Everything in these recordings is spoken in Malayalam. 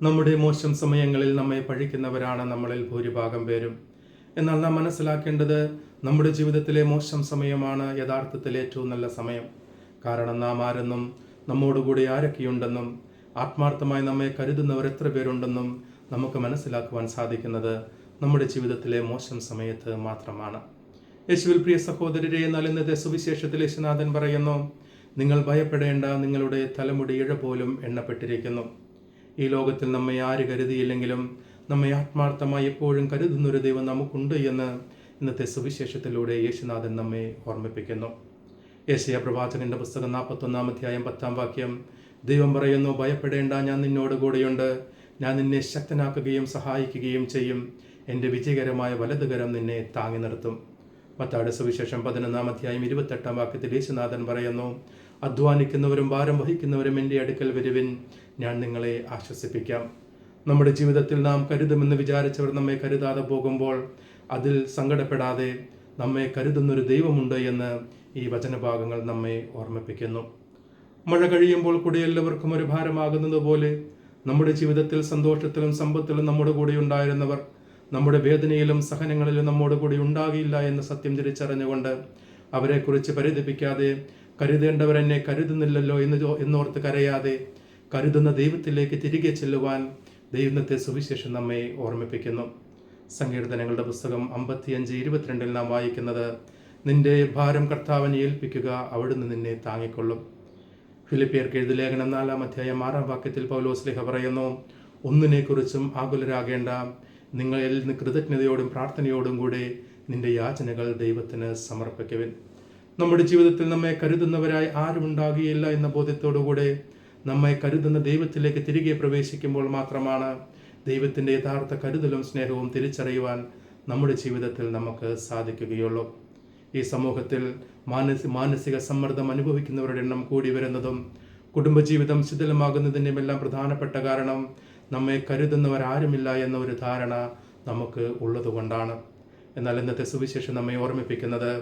നമ്മുടെ മോശം സമയങ്ങളിൽ നമ്മെ പഴിക്കുന്നവരാണ് നമ്മളിൽ ഭൂരിഭാഗം പേരും. എന്നാൽ നാം മനസ്സിലാക്കേണ്ടത്, നമ്മുടെ ജീവിതത്തിലെ മോശം സമയമാണ് യഥാർത്ഥത്തിൽ ഏറ്റവും നല്ല സമയം. കാരണം നാം ആരെന്നും നമ്മോടുകൂടി ആരൊക്കെയുണ്ടെന്നും ആത്മാർത്ഥമായി നമ്മെ കരുതുന്നവർ എത്ര പേരുണ്ടെന്നും നമുക്ക് മനസ്സിലാക്കുവാൻ സാധിക്കുന്നത് നമ്മുടെ ജീവിതത്തിലെ മോശം സമയത്ത് മാത്രമാണ്. യേശുവിൽ പ്രിയ സഹോദരരെ, എന്നാൽ ഇന്നത്തെ സുവിശേഷത്തിൽ യേശുനാഥൻ പറയുന്നു, നിങ്ങൾ ഭയപ്പെടേണ്ട, നിങ്ങളുടെ തലമുടി ഇഴ പോലും എണ്ണപ്പെട്ടിരിക്കുന്നു. ഈ ലോകത്തിൽ നമ്മെ ആര് കരുതിയില്ലെങ്കിലും നമ്മെ ആത്മാർത്ഥമായി എപ്പോഴും കരുതുന്നൊരു ദൈവം നമുക്കുണ്ട് എന്ന് ഇന്നത്തെ സുവിശേഷത്തിലൂടെ യേശുനാഥൻ നമ്മെ ഓർമ്മിപ്പിക്കുന്നു. യെശയ്യാ പ്രവാചകന്റെ പുസ്തകം 41 അധ്യായം 10 വാക്യം, ദൈവം പറയുന്നു, ഭയപ്പെടേണ്ട, ഞാൻ നിന്നോട് കൂടെയുണ്ട്. ഞാൻ നിന്നെ ശക്തനാക്കുകയും സഹായിക്കുകയും ചെയ്യും. എൻ്റെ വിജയകരമായ വലതുകരം നിന്നെ താങ്ങി നിർത്തും. മത്തായിയുടെ സുവിശേഷം 11 അധ്യായം 28 വാക്യത്തിൽ യേശുനാഥൻ പറയുന്നു, അധ്വാനിക്കുന്നവരും ഭാരം വഹിക്കുന്നവരും എൻ്റെ അടുക്കൽ വരുവിൻ, ഞാൻ നിങ്ങളെ ആശ്വസിപ്പിക്കാം. നമ്മുടെ ജീവിതത്തിൽ നാം കരുതുമെന്ന് വിചാരിച്ചവർ നമ്മെ കരുതാതെ പോകുമ്പോൾ അതിൽ സങ്കടപ്പെടാതെ നമ്മെ കരുതുന്നൊരു ദൈവമുണ്ട് എന്ന് ഈ വചനഭാഗങ്ങൾ നമ്മെ ഓർമ്മിപ്പിക്കുന്നു. മഴ കഴിയുമ്പോൾ കൂടി എല്ലാവർക്കും ഒരു ഭാരമാകുന്നത് പോലെ നമ്മുടെ ജീവിതത്തിൽ സന്തോഷത്തിലും സമ്പത്തിലും നമ്മുടെ കൂടെ ഉണ്ടായിരുന്നവർ നമ്മുടെ വേദനയിലും സഹനങ്ങളിലും നമ്മോട് കൂടി ഉണ്ടാകില്ല എന്ന സത്യം തിരിച്ചറിഞ്ഞുകൊണ്ട് അവരെക്കുറിച്ച് പരിതപിക്കാതെ, കരുതേണ്ടവർ എന്നെ കരുതുന്നില്ലല്ലോ എന്നോർത്ത് കരയാതെ കരുതുന്ന ദൈവത്തിലേക്ക് തിരികെ ചെല്ലുവാൻ ദൈവത്തെ സുവിശേഷം നമ്മെ ഓർമ്മിപ്പിക്കുന്നു. സങ്കീർത്തനങ്ങളുടെ പുസ്തകം 55:22 നാം വായിക്കുന്നത്, നിന്റെ ഭാരം കർത്താവിനെ ഏൽപ്പിക്കുക, അവിടുന്ന് നിന്നെ താങ്ങിക്കൊള്ളും. ഫിലിപ്പിയർക്ക് എഴുതിയ ലേഖനം 4 അധ്യായം 6 വാക്യത്തിൽ പൗലോസ് ശ്ലീഹ പറയുന്നു, ഒന്നിനെക്കുറിച്ചും ആകുലരാകേണ്ട, നിങ്ങൾ കൃതജ്ഞതയോടും പ്രാർത്ഥനയോടും കൂടെ നിന്റെ യാചനകൾ ദൈവത്തിന് സമർപ്പിക്കുവിൻ. നമ്മുടെ ജീവിതത്തിൽ നമ്മെ കരുതുന്നവരായി ആരും ഉണ്ടാകുകയില്ല എന്ന ബോധ്യത്തോടുകൂടെ നമ്മെ കരുതുന്ന ദൈവത്തിലേക്ക് തിരികെ പ്രവേശിക്കുമ്പോൾ മാത്രമാണ് ദൈവത്തിൻ്റെ യഥാർത്ഥ കരുതലും സ്നേഹവും തിരിച്ചറിയുവാൻ നമ്മുടെ ജീവിതത്തിൽ നമുക്ക് സാധിക്കുകയുള്ളൂ. ഈ സമൂഹത്തിൽ മാനസിക സമ്മർദ്ദം അനുഭവിക്കുന്നവരുടെ എണ്ണം കൂടി വരുന്നതും കുടുംബജീവിതം ശിഥിലമാകുന്നതിൻ്റെയും എല്ലാം പ്രധാനപ്പെട്ട കാരണം നമ്മെ കരുതുന്നവരാരുമില്ല എന്ന ഒരു ധാരണ നമുക്ക് ഉള്ളതുകൊണ്ടാണ്. എന്നാൽ ഇന്നത്തെ സുവിശേഷം നമ്മെ ഓർമ്മിപ്പിക്കുന്നത്,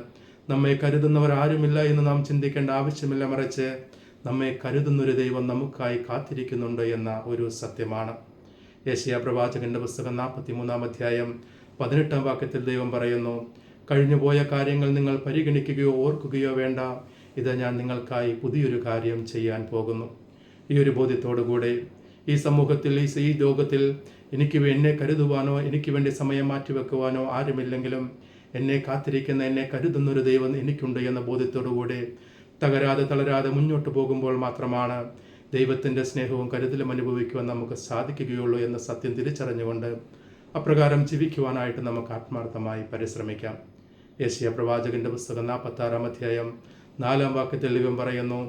നമ്മെ കരുതുന്നവർ ആരുമില്ല എന്ന് നാം ചിന്തിക്കേണ്ട ആവശ്യമില്ല, മറിച്ച് നമ്മെ കരുതുന്നൊരു ദൈവം നമുക്കായി കാത്തിരിക്കുന്നുണ്ട് എന്ന ഒരു സത്യമാണ്. യെശയ്യാ പ്രവാചകന്റെ പുസ്തകം 43 അധ്യായം 18 വാക്യത്തിൽ ദൈവം പറയുന്നു, കഴിഞ്ഞുപോയ കാര്യങ്ങൾ നിങ്ങൾ പരിഗണിക്കുകയോ ഓർക്കുകയോ വേണ്ട, ഇത് ഞാൻ നിങ്ങൾക്കായി പുതിയൊരു കാര്യം ചെയ്യാൻ പോകുന്നു. ഈ ഒരു ബോധ്യത്തോടുകൂടെ ഈ സമൂഹത്തിൽ ഈ ലോകത്തിൽ എന്നെ കരുതുവാനോ എനിക്ക് വേണ്ടി സമയം മാറ്റിവെക്കുവാനോ ആരുമില്ലെങ്കിലും എന്നെ കാത്തിരിക്കുന്ന, എന്നെ കരുതുന്നൊരു ദൈവം എനിക്കുണ്ട് എന്ന ബോധ്യത്തോടുകൂടി തകരാതെ തളരാതെ മുന്നോട്ട് പോകുമ്പോൾ മാത്രമാണ് ദൈവത്തിൻ്റെ സ്നേഹവും കരുതലും അനുഭവിക്കുവാൻ നമുക്ക് സാധിക്കുകയുള്ളൂ എന്ന സത്യം തിരിച്ചറിഞ്ഞുകൊണ്ട് അപ്രകാരം ജീവിക്കുവാനായിട്ട് നമുക്ക് ആത്മാർത്ഥമായി പരിശ്രമിക്കാം. യെശയ്യാ പ്രവാചകന്റെ പുസ്തകം 46 അധ്യായം 4 വാക്യത്തിൽ ദൈവം പറയുന്നു,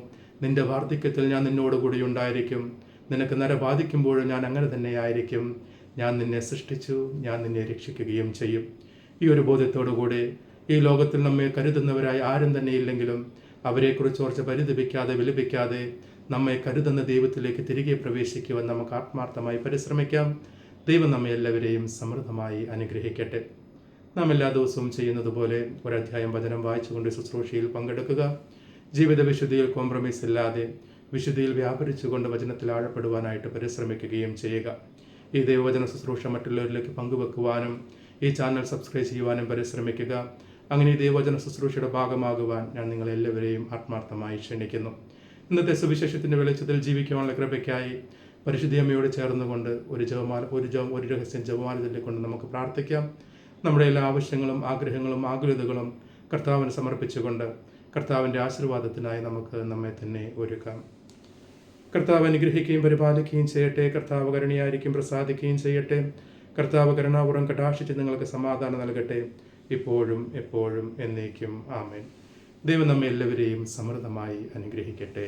നിന്റെ വാർദ്ധക്യത്തിൽ ഞാൻ നിന്നോടുകൂടി ഉണ്ടായിരിക്കും, നിനക്ക് നര ബാധിക്കുമ്പോഴും ഞാൻ അങ്ങനെ തന്നെയായിരിക്കും. ഞാൻ നിന്നെ സൃഷ്ടിച്ചു, ഞാൻ നിന്നെ രക്ഷിക്കുകയും ചെയ്യും. ഈ ഒരു ബോധ്യത്തോടുകൂടി ഈ ലോകത്തിൽ നമ്മെ കരുതുന്നവരായി ആരും തന്നെ ഇല്ലെങ്കിലും അവരെക്കുറിച്ച് ഓർച്ച് പരിതപിക്കാതെ വിലപിക്കാതെ നമ്മെ കരുതുന്ന ദൈവത്തിലേക്ക് തിരികെ പ്രവേശിക്കുവാൻ നമുക്ക് ആത്മാർത്ഥമായി പരിശ്രമിക്കാം. ദൈവം നമ്മെ എല്ലാവരെയും സമൃദ്ധമായി അനുഗ്രഹിക്കട്ടെ. നാം എല്ലാ ദിവസവും ചെയ്യുന്നത് പോലെ ഒരധ്യായം വചനം വായിച്ചുകൊണ്ട് ശുശ്രൂഷയിൽ പങ്കെടുക്കുക. ജീവിത വിശുദ്ധിയിൽ കോംപ്രമൈസ് ഇല്ലാതെ വിശുദ്ധിയിൽ വ്യാപരിച്ചുകൊണ്ട് വചനത്തിൽ ആഴപ്പെടുവാനായിട്ട് പരിശ്രമിക്കുകയും ചെയ്യുക. ഈ ദൈവവചന ശുശ്രൂഷ മറ്റുള്ളവരിലേക്ക് പങ്കുവെക്കുവാനും ഈ ചാനൽ സബ്സ്ക്രൈബ് ചെയ്യുവാനും പരിശ്രമിക്കുക. അങ്ങനെ ഈ ദൈവവചന ശുശ്രൂഷയുടെ ഭാഗമാകുവാൻ ഞാൻ നിങ്ങളെല്ലാവരെയും ആത്മാർത്ഥമായി ക്ഷണിക്കുന്നു. ഇന്നത്തെ സുവിശേഷത്തിൻ്റെ വെളിച്ചത്തിൽ ജീവിക്കുവാനുള്ള കൃപയ്ക്കായി പരിശുദ്ധ അമ്മയോട് ചേർന്നുകൊണ്ട് ഒരു രഹസ്യം ജപമാല ചൊല്ലിക്കൊണ്ട് നമുക്ക് പ്രാർത്ഥിക്കാം. നമ്മുടെ എല്ലാ ആവശ്യങ്ങളും ആഗ്രഹങ്ങളും ആകുലതകളും കർത്താവിന് സമർപ്പിച്ചുകൊണ്ട് കർത്താവിൻ്റെ ആശീർവാദത്തിനായി നമുക്ക് നമ്മെ തന്നെ ഒരുക്കാം. കർത്താവ് അനുഗ്രഹിക്കുകയും പരിപാലിക്കുകയും ചെയ്യട്ടെ. കർത്താവ് കരുണയായിരിക്കും പ്രസാദിക്കുകയും ചെയ്യട്ടെ. കർത്താവ് കരുണാപൂർവ്വം കടാക്ഷിച്ച് നിങ്ങൾക്ക് സമാധാനം നൽകട്ടെ, ഇപ്പോഴും എപ്പോഴും എന്നേക്കും. ആമേൻ. ദൈവം നമ്മെ എല്ലാവരെയും സമൃദ്ധമായി അനുഗ്രഹിക്കട്ടെ.